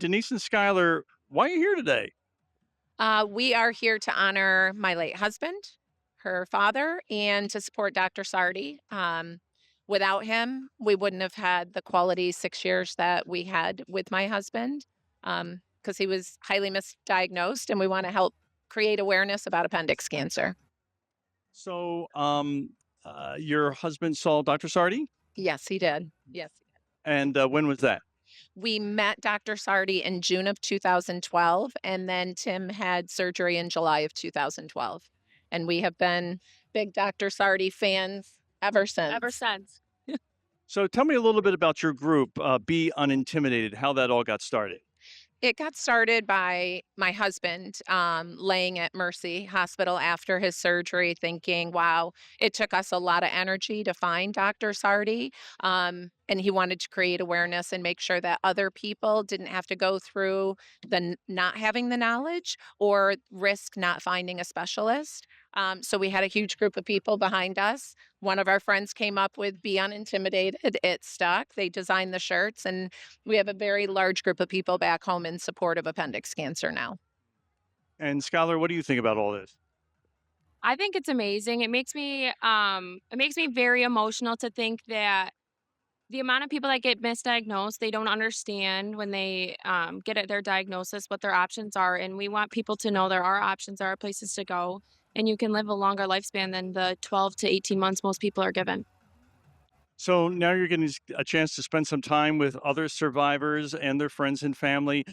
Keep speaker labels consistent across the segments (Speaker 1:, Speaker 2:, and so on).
Speaker 1: Denise and Skylar, why are you here today?
Speaker 2: We are here to honor my late husband, her father, and to support Dr. Sardi. Without him, we wouldn't have had the quality 6 years that we had with my husband because he was highly misdiagnosed, and we want to help create awareness about appendix cancer.
Speaker 1: So, your husband saw Dr. Sardi,
Speaker 2: Yes, he did. Yes.
Speaker 1: and when was that?
Speaker 2: We met Dr. Sardi in June of 2012, and then Tim had surgery in July of 2012. And we have been big Dr. Sardi fans ever since.
Speaker 3: Ever since.
Speaker 1: So, tell me a little bit about your group, Be Unintimidated, how that all got started.
Speaker 2: It got started by my husband laying at Mercy Hospital after his surgery, thinking, wow, it took us a lot of energy to find Dr. Sardi. And he wanted to create awareness and make sure that other people didn't have to go through not having the knowledge or risk not finding a specialist. So we had a huge group of people behind us. One of our friends came up with Be Unintimidated. It stuck. They designed the shirts, and we have a very large group of people back home in support of appendix cancer now.
Speaker 1: And Skylar, what do you think about all this?
Speaker 3: I think it's amazing. It makes me very emotional to think that the amount of people that get misdiagnosed, they don't understand when they get at their diagnosis what their options are. And we want people to know there are options, there are places to go, and you can live a longer lifespan than the 12 to 18 months most people are given.
Speaker 1: So now you're getting a chance to spend some time with other survivors and their friends and family,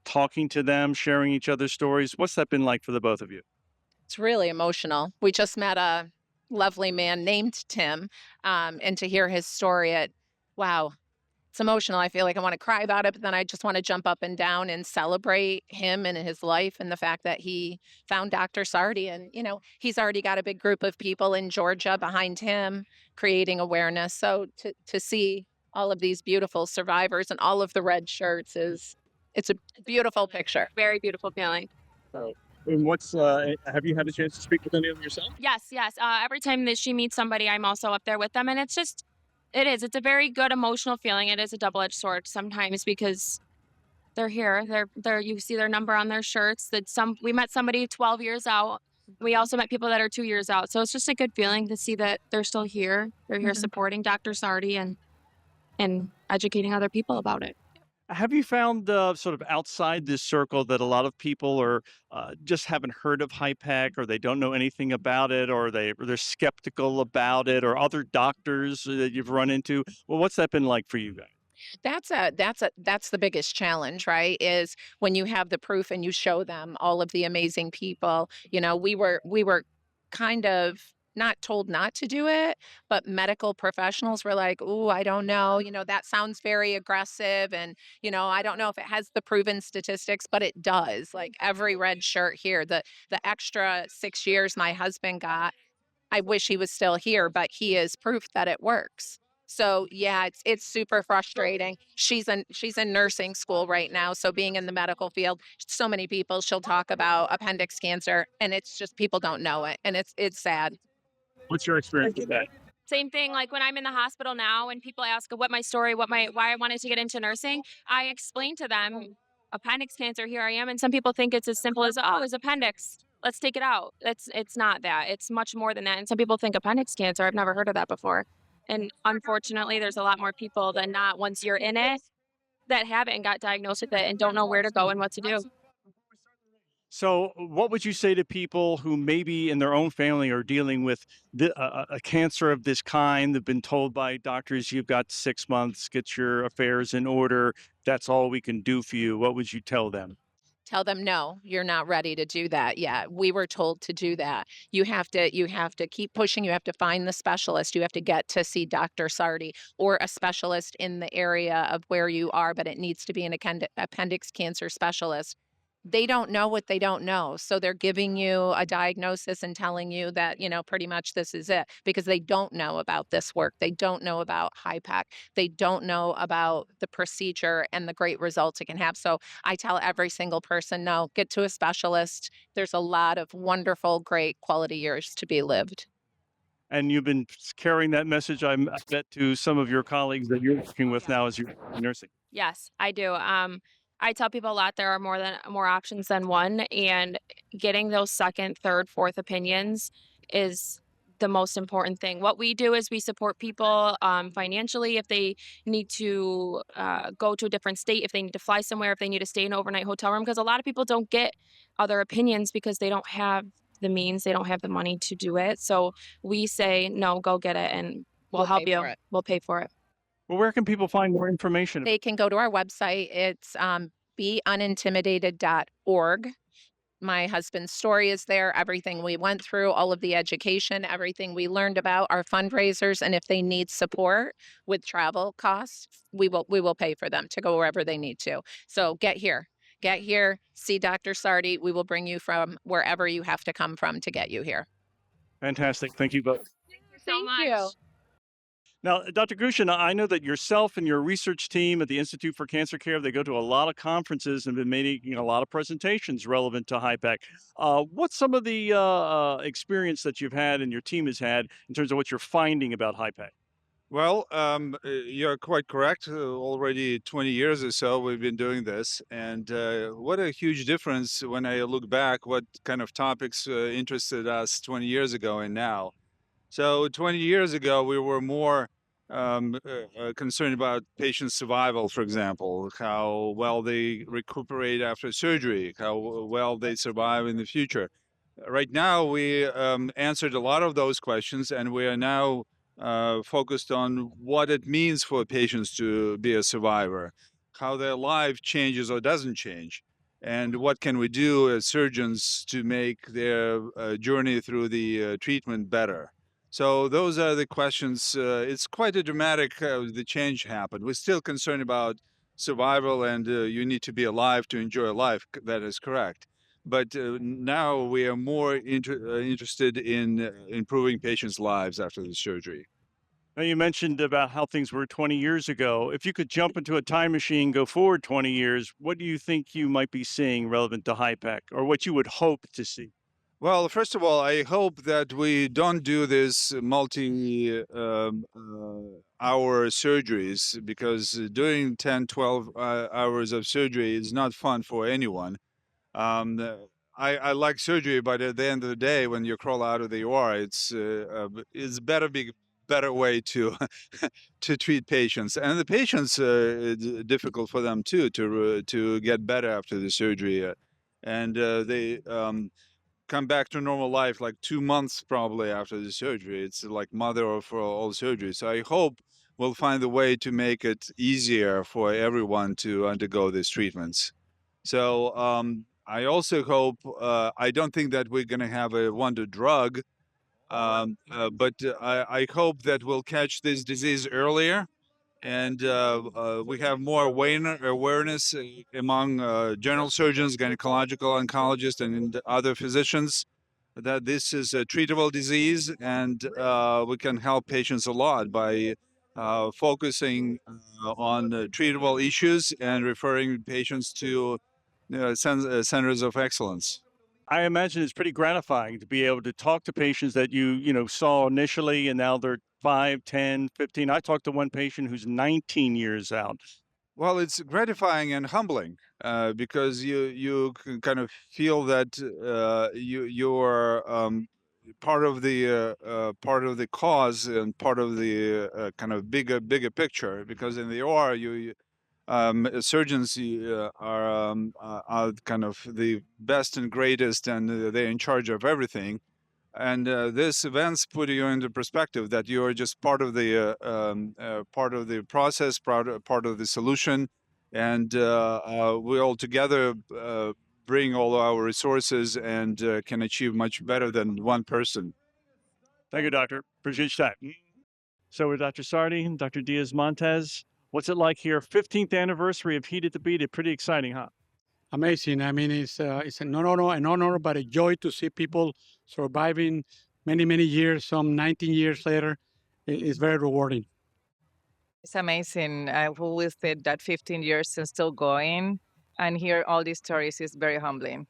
Speaker 1: talking to them, sharing each other's stories. What's that been like for the both of you?
Speaker 2: It's really emotional. We just met a lovely man named Tim, and to hear his story, wow, it's emotional. I feel like I want to cry about it, but then I just want to jump up and down and celebrate him and his life and the fact that he found Dr. Sardi. And, he's already got a big group of people in Georgia behind him creating awareness. So to see all of these beautiful survivors and all of the red shirts it's a beautiful picture.
Speaker 3: Very beautiful feeling.
Speaker 1: And have you had a chance to speak with any of them yourself?
Speaker 3: Yes, yes. Every time that she meets somebody, I'm also up there with them. And it's a very good emotional feeling. It is a double-edged sword sometimes because they're here. You see their number on their shirts. We met somebody 12 years out. We also met people that are 2 years out. So it's just a good feeling to see that they're still here. They're here supporting Dr. Sardi and educating other people about it.
Speaker 1: Have you found sort of outside this circle that a lot of people are just haven't heard of HIPEC, or they don't know anything about it, or they're skeptical about it, or other doctors that you've run into? Well, what's that been like for you guys?
Speaker 2: That's the biggest challenge, right? Is when you have the proof and you show them all of the amazing people. We were kind of not told not to do it, but medical professionals were like, "Ooh, I don't know. That sounds very aggressive, and I don't know if it has the proven statistics, but it does. Like every red shirt here, the extra 6 years my husband got, I wish he was still here, but he is proof that it works." So yeah, it's super frustrating. She's in nursing school right now, so being in the medical field, so many people she'll talk about appendix cancer, and it's just people don't know it, and it's sad.
Speaker 1: What's your experience with that?
Speaker 3: Same thing, like when I'm in the hospital now and people ask what my story, why I wanted to get into nursing, I explain to them appendix cancer, here I am. And some people think it's as simple as, oh, it's appendix. Let's take it out. It's not that. It's much more than that. And some people think appendix cancer. I've never heard of that before. And unfortunately, there's a lot more people than not once you're in it that have it and got diagnosed with it and don't know where to go and what to do.
Speaker 1: So, what would you say to people who maybe in their own family are dealing with a cancer of this kind? They've been told by doctors, you've got 6 months, get your affairs in order. That's all we can do for you. What would you tell them?
Speaker 2: Tell them, no, you're not ready to do that yet. We were told to do that. You have to keep pushing. You have to find the specialist. You have to get to see Dr. Sardi or a specialist in the area of where you are, but it needs to be an appendix cancer specialist. They don't know what they don't know. So they're giving you a diagnosis and telling you that, pretty much this is it because they don't know about this work. They don't know about HIPEC. They don't know about the procedure and the great results it can have. So I tell every single person, no, get to a specialist. There's a lot of wonderful, great quality years to be lived.
Speaker 1: And you've been carrying that message, I bet, to some of your colleagues that you're working with now as you're nursing.
Speaker 3: Yes, I do. I tell people a lot there are more options than one, and getting those second, third, fourth opinions is the most important thing. What we do is we support people financially if they need to go to a different state, if they need to fly somewhere, if they need to stay in an overnight hotel room, because a lot of people don't get other opinions because they don't have the means, they don't have the money to do it. So we say, no, go get it, and we'll
Speaker 2: We'll
Speaker 3: help
Speaker 2: pay
Speaker 3: you.
Speaker 2: for it.
Speaker 3: We'll pay for it.
Speaker 1: Well, where can people find more information?
Speaker 2: They can go to our website. It's beunintimidated.org. My husband's story is there, everything we went through, all of the education, everything we learned about our fundraisers, and if they need support with travel costs, we will pay for them to go wherever they need to. So get here. Get here, see Dr. Sardi. We will bring you from wherever you have to come from to get you here.
Speaker 1: Fantastic. Thank you both.
Speaker 3: Thank you so
Speaker 2: Thank
Speaker 3: much.
Speaker 2: you.
Speaker 1: Now, Dr. Grushin, I know that yourself and your research team at the Institute for Cancer Care, they go to a lot of conferences and been making a lot of presentations relevant to HIPEC. What's some of the experience that you've had and your team has had in terms of what you're finding about HIPEC?
Speaker 4: Well, you're quite correct. Already 20 years or so, we've been doing this. And what a huge difference when I look back, what kind of topics interested us 20 years ago and now. So 20 years ago, we were more concerned about patient survival, for example, how well they recuperate after surgery, how well they survive in the future. Right now, we answered a lot of those questions, and we are now focused on what it means for patients to be a survivor, how their life changes or doesn't change, and what can we do as surgeons to make their journey through the treatment better. So those are the questions. It's quite a dramatic the change happened. We're still concerned about survival, and you need to be alive to enjoy life. That is correct. But now we are more interested in improving patients' lives after the surgery.
Speaker 1: Now, you mentioned about how things were 20 years ago. If you could jump into a time machine, go forward 20 years, what do you think you might be seeing relevant to HIPEC or what you would hope to see?
Speaker 4: Well, first of all, I hope that we don't do this hour surgeries, because doing 10, 12 hours of surgery is not fun for anyone. I like surgery, but at the end of the day, when you crawl out of the OR, it's better way to to treat patients, and the patients it's difficult for them too to get better after the surgery, and they come back to normal life like 2 months probably after the surgery. It's like mother of all surgery. So I hope we'll find a way to make it easier for everyone to undergo these treatments. So I also hope, I don't think that we're going to have a wonder drug, but I hope that we'll catch this disease earlier, and we have more awareness among general surgeons, gynecological oncologists, and other physicians that this is a treatable disease, and we can help patients a lot by focusing on treatable issues and referring patients to centers of excellence.
Speaker 1: I imagine it's pretty gratifying to be able to talk to patients that saw initially and now they're 5, 10, 15. I talked to one patient who's 19 years out.
Speaker 4: Well, it's gratifying and humbling because you can kind of feel that you're part of the cause and part of the kind of bigger picture. Because in the OR, surgeons are kind of the best and greatest, and they're in charge of everything. And this events put you into perspective that you are just part of the process, part of the solution, and we all together bring all our resources and can achieve much better than one person.
Speaker 1: Thank you, doctor. Appreciate your time. So with Dr. Sardi and Dr. Diaz Montez, what's it like here? 15th anniversary of Heated to Beat It. Pretty exciting, huh?
Speaker 5: Amazing. I mean, it's an honor, but a joy to see people surviving many years. Some 19 years later, it's very rewarding.
Speaker 6: It's amazing. I've always said that 15 years and still going, and hear all these stories is very humbling.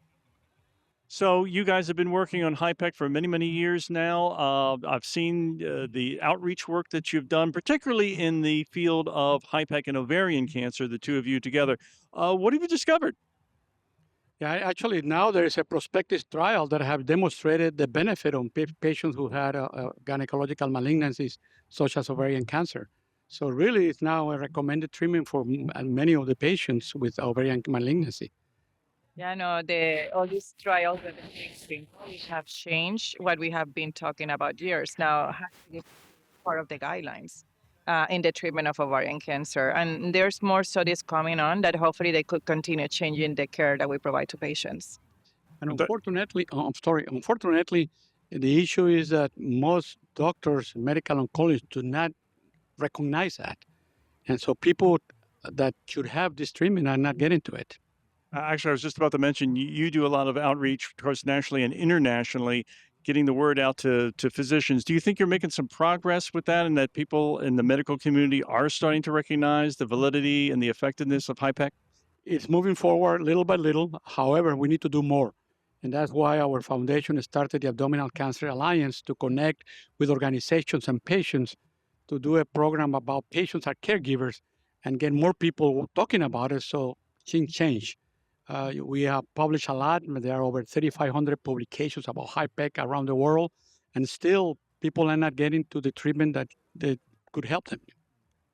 Speaker 1: So you guys have been working on HIPEC for many, many years now. I've seen the outreach work that you've done, particularly in the field of HIPEC and ovarian cancer, the two of you together. What have you discovered?
Speaker 5: Yeah, actually, now there is a prospective trial that have demonstrated the benefit on patients who had gynecological malignancies, such as ovarian cancer. So really, it's now a recommended treatment for many of the patients with ovarian malignancy.
Speaker 6: Yeah, no, all these trials that are being published have changed what we have been talking about years now. Has to be part of the guidelines in the treatment of ovarian cancer, and there's more studies coming on that hopefully they could continue changing the care that we provide to patients.
Speaker 5: And
Speaker 1: That-
Speaker 5: unfortunately, the issue is that most doctors, medical oncologists, do not recognize that, and so people that should have this treatment are not getting to it.
Speaker 1: Actually, I was just about to mention you do a lot of outreach, of course, nationally and internationally, getting the word out to physicians. Do you think you're making some progress with that, and that people in the medical community are starting to recognize the validity and the effectiveness of HIPEC?
Speaker 5: It's moving forward little by little. However, we need to do more. And that's why our foundation started the Abdominal Cancer Alliance to connect with organizations and patients to do a program about patients and caregivers and get more people talking about it so things change. We have published a lot. There are over 3,500 publications about HIPEC around the world, and still people are not getting to the treatment that could help them.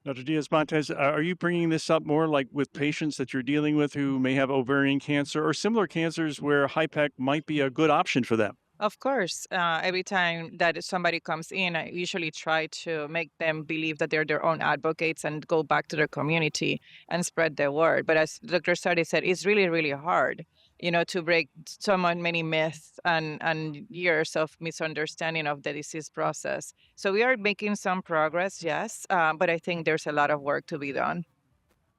Speaker 1: Dr. Diaz-Montes, are you bringing this up more like with patients that you're dealing with who may have ovarian cancer or similar cancers where HIPEC might be a good option for them?
Speaker 6: Of course, every time that somebody comes in, I usually try to make them believe that they're their own advocates and go back to their community and spread the word. But as Dr. Sardi said, it's really, really hard, to break many myths and years of misunderstanding of the disease process. So we are making some progress, yes, but I think there's a lot of work to be done.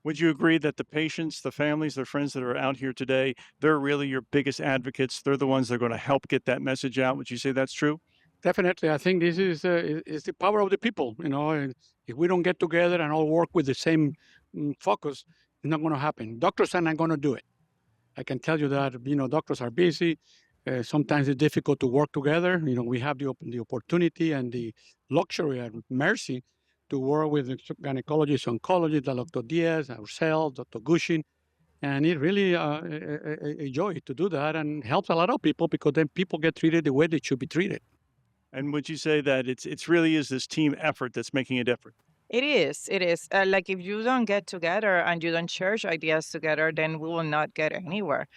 Speaker 1: Would you agree that the patients, the families, the friends that are out here today, they're really your biggest advocates? They're the ones that are going to help get that message out. Would you say that's true?
Speaker 5: Definitely, I think this is the power of the people. And if we don't get together and all work with the same focus, it's not going to happen. Doctors are not going to do it. I can tell you that. Doctors are busy. Sometimes it's difficult to work together. We have the opportunity and the luxury and mercy to work with the gynecologists, oncologists, Dr. Diaz, ourselves, Dr. Gushin, and it's really a joy to do that and helps a lot of people because then people get treated the way they should be treated.
Speaker 1: And would you say that it's really is this team effort that's making a difference?
Speaker 6: It is. It is. Like if you don't get together and you don't share ideas together, then we will not get anywhere.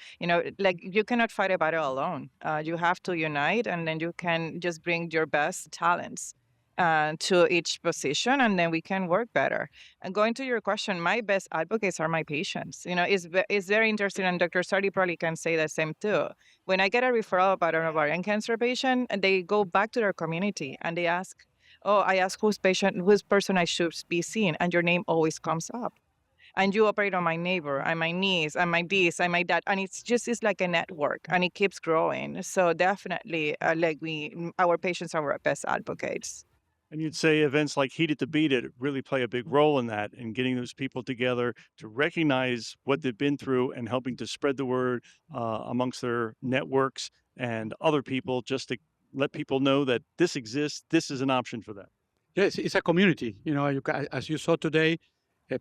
Speaker 6: Like you cannot fight a battle alone. You have to unite, and then you can just bring your best talents to each position, and then we can work better. And going to your question, my best advocates are my patients. It's very interesting, and Dr. Sardi probably can say the same too. When I get a referral about an ovarian cancer patient, and they go back to their community and they ask, oh, I ask whose person I should be seeing, and your name always comes up. And you operate on my neighbor, and my niece, and my this, and my that, and it's like a network, and it keeps growing. So definitely, our patients are our best advocates.
Speaker 1: And you'd say events like Heated to Beat It really play a big role in that, in getting those people together to recognize what they've been through and helping to spread the word amongst their networks and other people, just to let people know that this exists. This is an option for them.
Speaker 5: Yes, it's a community. As you saw today,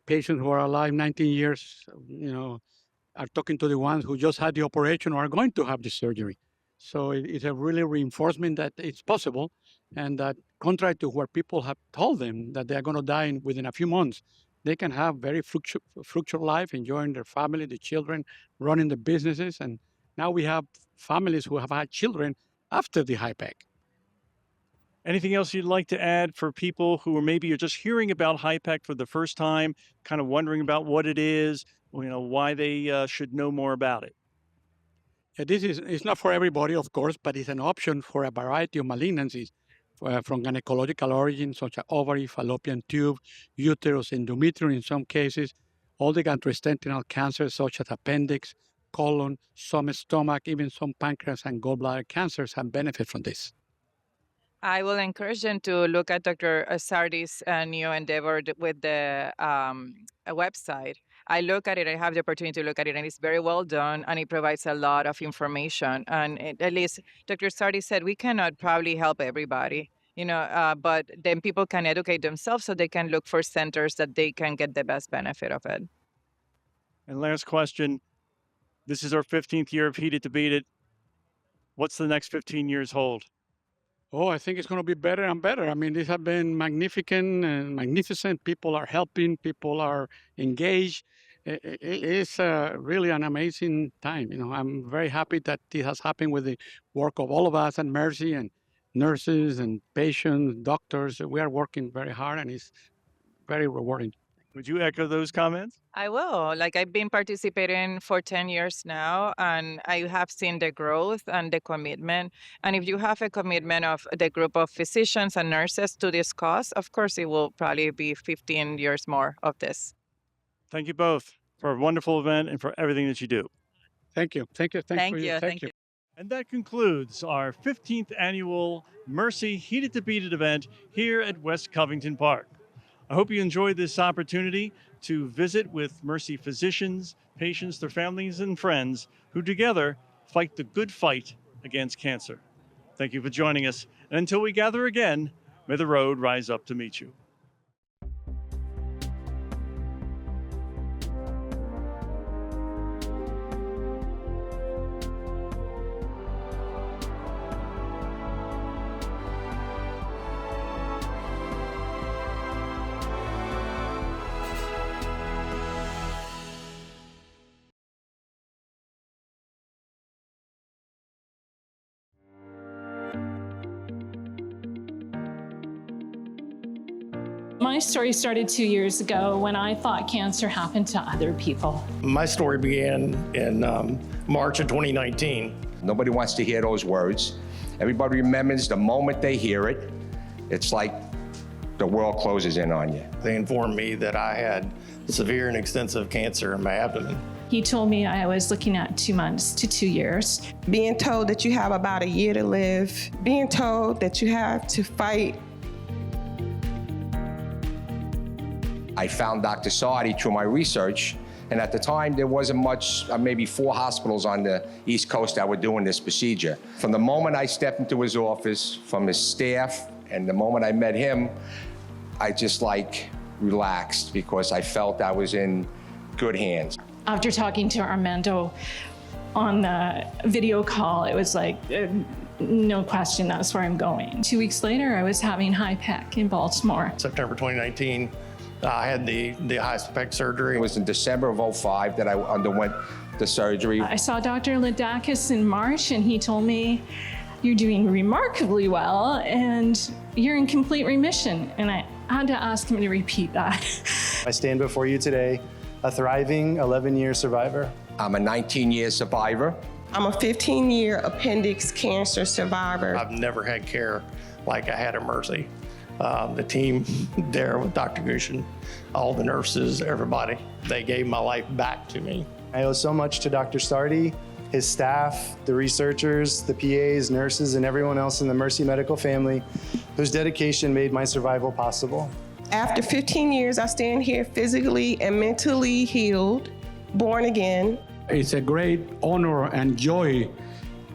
Speaker 5: patients who are alive 19 years, are talking to the ones who just had the operation or are going to have the surgery. So it's a really reinforcement that it's possible, and that contrary to where people have told them that they are going to die within a few months, they can have very fruitful life, enjoying their family, the children, running the businesses, and now we have families who have had children after the HIPEC.
Speaker 1: Anything else you'd like to add for people who are maybe you're just hearing about HIPEC for the first time, kind of wondering about what it is, why they should know more about it?
Speaker 5: This is it's not for everybody, of course, but it's an option for a variety of malignancies from gynecological origins, such as ovary, fallopian tube, uterus, endometrium in some cases, all the gastrointestinal cancers, such as appendix, colon, some stomach, even some pancreas and gallbladder cancers have benefit from this.
Speaker 6: I will encourage them to look at Dr. Sardi's new endeavor with the website. I look at it, I have the opportunity to look at it, and it's very well done, and it provides a lot of information. And at least Dr. Sardi said we cannot probably help everybody, but then people can educate themselves so they can look for centers that they can get the best benefit of it.
Speaker 1: And last question. This is our 15th year of Heated to Beat It. What's the next 15 years hold?
Speaker 5: Oh, I think it's going to be better and better. I mean, these have been magnificent. People are helping. People are engaged. It's really an amazing time. I'm very happy that this has happened with the work of all of us at Mercy and nurses and patients, doctors. We are working very hard, and it's very rewarding.
Speaker 1: Would you echo those comments?
Speaker 6: I will. Like, I've been participating for 10 years now, and I have seen the growth and the commitment. And if you have a commitment of the group of physicians and nurses to this cause, of course, it will probably be 15 years more of this.
Speaker 1: Thank you both for a wonderful event and for everything that you do.
Speaker 5: Thank you. Thank you.
Speaker 6: Thank you.
Speaker 1: And that concludes our 15th annual Mercy Heated to Beat It event here at West Covington Park. I hope you enjoyed this opportunity to visit with Mercy physicians, patients, their families, and friends who together fight the good fight against cancer. Thank you for joining us. And until we gather again, may the road rise up to meet you.
Speaker 7: My story started 2 years ago when I thought cancer happened to other people.
Speaker 8: My story began in March of 2019.
Speaker 9: Nobody wants to hear those words. Everybody remembers the moment they hear it, it's like the world closes in on you.
Speaker 8: They informed me that I had severe and extensive cancer in my abdomen.
Speaker 7: He told me I was looking at 2 months to 2 years.
Speaker 10: Being told that you have about a year to live, being told that you have to fight.
Speaker 9: I found Dr. Sardi through my research, and at the time there wasn't much, maybe 4 hospitals on the East Coast that were doing this procedure. From the moment I stepped into his office, from his staff, and the moment I met him, I just relaxed because I felt I was in good hands.
Speaker 7: After talking to Armando on the video call, it was like, no question, that's where I'm going. 2 weeks later, I was having HIPEC in Baltimore.
Speaker 8: September 2019, I had the HIPEC surgery.
Speaker 9: It was in December of 2005 that I underwent the surgery.
Speaker 7: I saw Dr. Ladakis in March, and he told me, you're doing remarkably well, and you're in complete remission. And I had to ask him to repeat that.
Speaker 11: I stand before you today, a thriving 11-year survivor.
Speaker 9: I'm a 19-year survivor.
Speaker 10: I'm a 15-year appendix cancer survivor.
Speaker 8: I've never had care like I had at Mercy. The team there with Dr. Gushin, all the nurses, everybody, they gave my life back to me.
Speaker 11: I owe so much to Dr. Sardi, his staff, the researchers, the PAs, nurses, and everyone else in the Mercy medical family whose dedication made my survival possible.
Speaker 10: After 15 years, I stand here physically and mentally healed, born again.
Speaker 5: It's a great honor and joy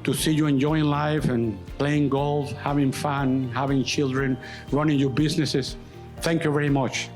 Speaker 5: to see you enjoying life and playing golf, having fun, having children, running your businesses. Thank you very much.